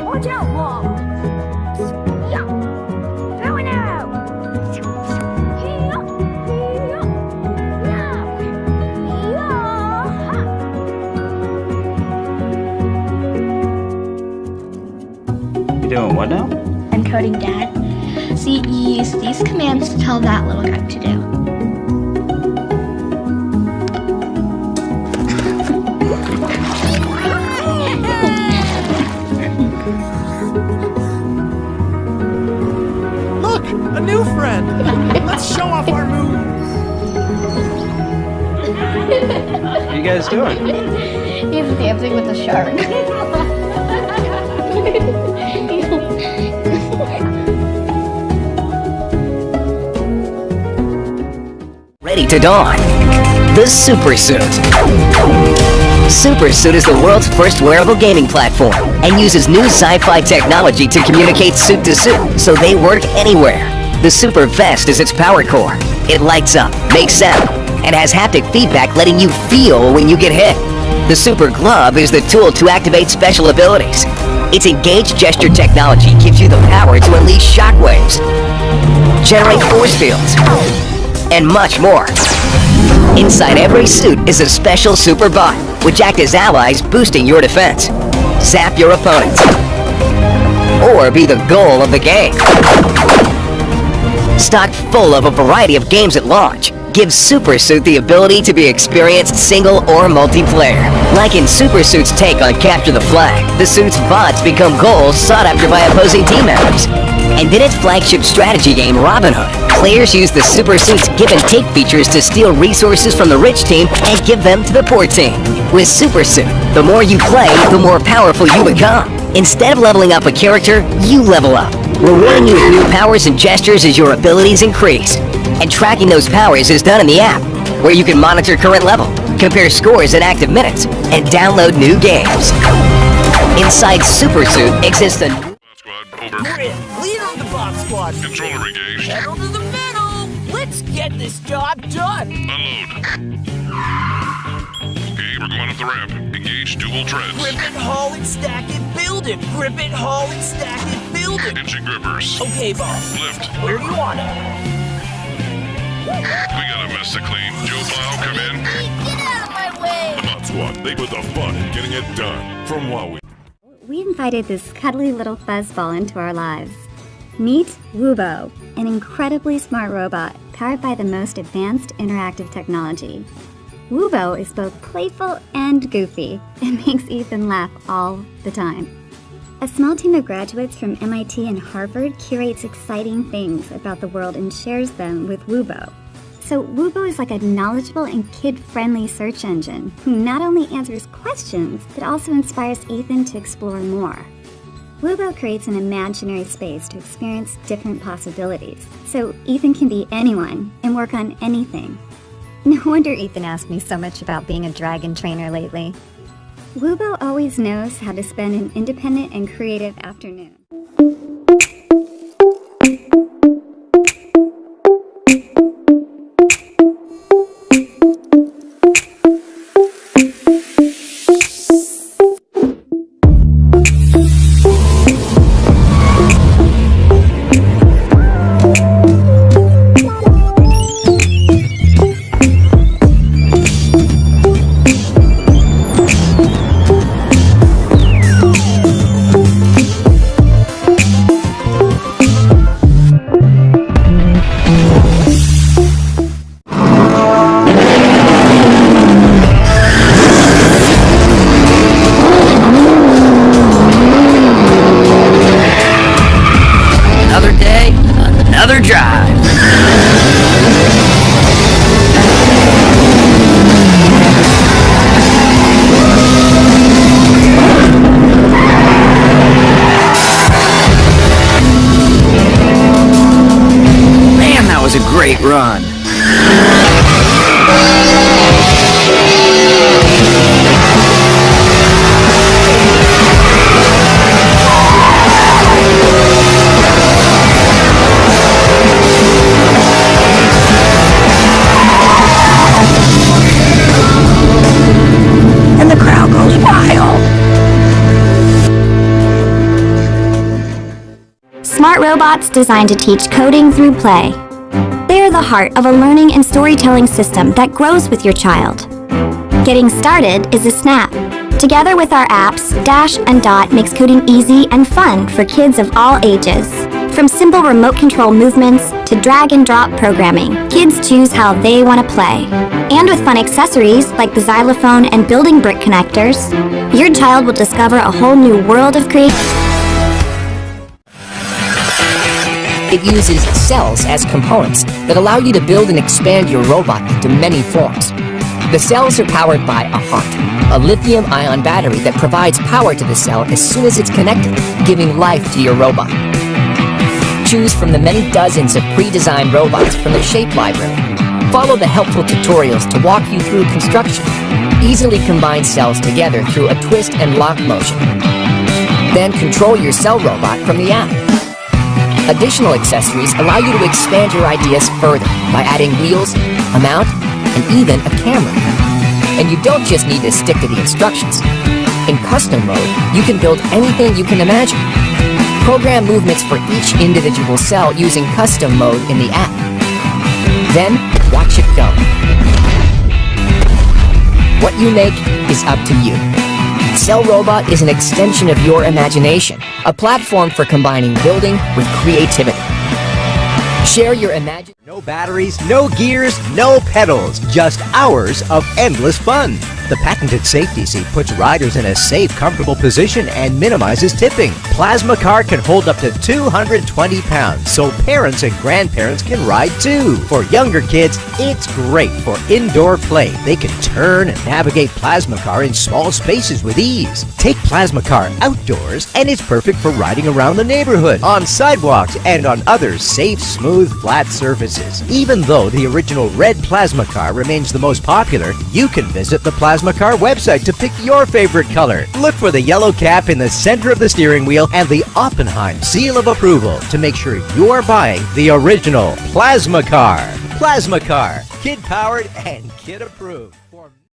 Watch out, Mom! Yeah! Throw an arrow! You doing what now? I'm coding Dad. See, you use these commands to tell that little guy to do. Look, a new friend. Let's show off our moves. What are you guys doing? He's dancing with the shark. Ready to dawn. The Super Suit. Super Suit is the world's first wearable gaming platform and uses new sci-fi technology to communicate suit to suit, so they work anywhere. The Super Vest is its power core. It lights up, makes sound, and has haptic feedback letting you feel when you get hit. The Super Glove is the tool to activate special abilities. Its engaged gesture technology gives you the power to unleash shockwaves, generate force fields, and much more. Inside every suit is a special super bot, which act as allies boosting your defense, zap your opponents, or be the goal of the game. Stocked full of a variety of games at launch, gives Super Suit the ability to be experienced single or multiplayer. Like in Super Suit's take on Capture the Flag, the suit's bots become goals sought after by opposing team members. And in its flagship strategy game, Robin Hood, players use the Super Suit's give and take features to steal resources from the rich team and give them to the poor team. With Super Suit, the more you play, the more powerful you become. Instead of leveling up a character, you level up, rewarding you with new powers and gestures as your abilities increase. And tracking those powers is done in the app, where you can monitor current level, compare scores in active minutes, and download new games. Inside Super Suit exists a Squad, over. Grit, leader of the Bot Squad. Controller engaged. Pedal to the metal. Let's get this job done. Unload. Okay, we're going up the ramp. Engage dual treads. Grip it, haul it, stack it, build it. Grip it, haul it, stack it, build it. Engine grippers. Okay, boss. Lift. Where do you want it? We got a mess to clean. Joe Plow, come in. Get out of my way! The Bot Squad, they put the fun in getting it done. From Huawei. We invited this cuddly little fuzzball into our lives. Meet Woobo, an incredibly smart robot powered by the most advanced interactive technology. Woobo is both playful and goofy and makes Ethan laugh all the time. A small team of graduates from MIT and Harvard curates exciting things about the world and shares them with Woobo. So Woobo is like a knowledgeable and kid-friendly search engine who not only answers questions, but also inspires Ethan to explore more. Woobo creates an imaginary space to experience different possibilities, so Ethan can be anyone and work on anything. No wonder Ethan asked me so much about being a dragon trainer lately. Woobo always knows how to spend an independent and creative afternoon. Another drive. Man, that was a great run. And the crowd goes wild. Smart robots designed to teach coding through play. They are the heart of a learning and storytelling system that grows with your child. Getting started is a snap. Together with our apps, Dash and Dot makes coding easy and fun for kids of all ages. From simple remote control movements to drag and drop programming, kids choose how they want to play. And with fun accessories like the xylophone and building brick connectors, your child will discover a whole new world of creativity. It uses cells as components that allow you to build and expand your robot into many forms. The cells are powered by a heart, a lithium-ion battery that provides power to the cell as soon as it's connected, giving life to your robot. Choose from the many dozens of pre-designed robots from the Shape Library. Follow the helpful tutorials to walk you through construction. Easily combine cells together through a twist and lock motion. Then control your cell robot from the app. Additional accessories allow you to expand your ideas further by adding wheels, a mount, and even a camera. And you don't just need to stick to the instructions. In custom mode, you can build anything you can imagine. Program movements for each individual cell using custom mode in the app. Then, watch it go. What you make is up to you. Cell Robot is an extension of your imagination, a platform for combining building with creativity. Share your imagination. No batteries, no gears, no pedals, just hours of endless fun. The patented safety seat puts riders in a safe, comfortable position and minimizes tipping. Plasma Car can hold up to 220 pounds, so parents and grandparents can ride too. For younger kids, it's great for indoor play. They can turn and navigate Plasma Car in small spaces with ease. Take Plasma Car outdoors, and it's perfect for riding around the neighborhood, on sidewalks, and on other safe, smooth, flat surfaces. Even though the original red Plasma Car remains the most popular, you can visit the Plasma Car website to pick your favorite color. Look for the yellow cap in the center of the steering wheel and the Oppenheim seal of approval to make sure you're buying the original Plasma Car. Plasma Car, kid-powered and kid-approved.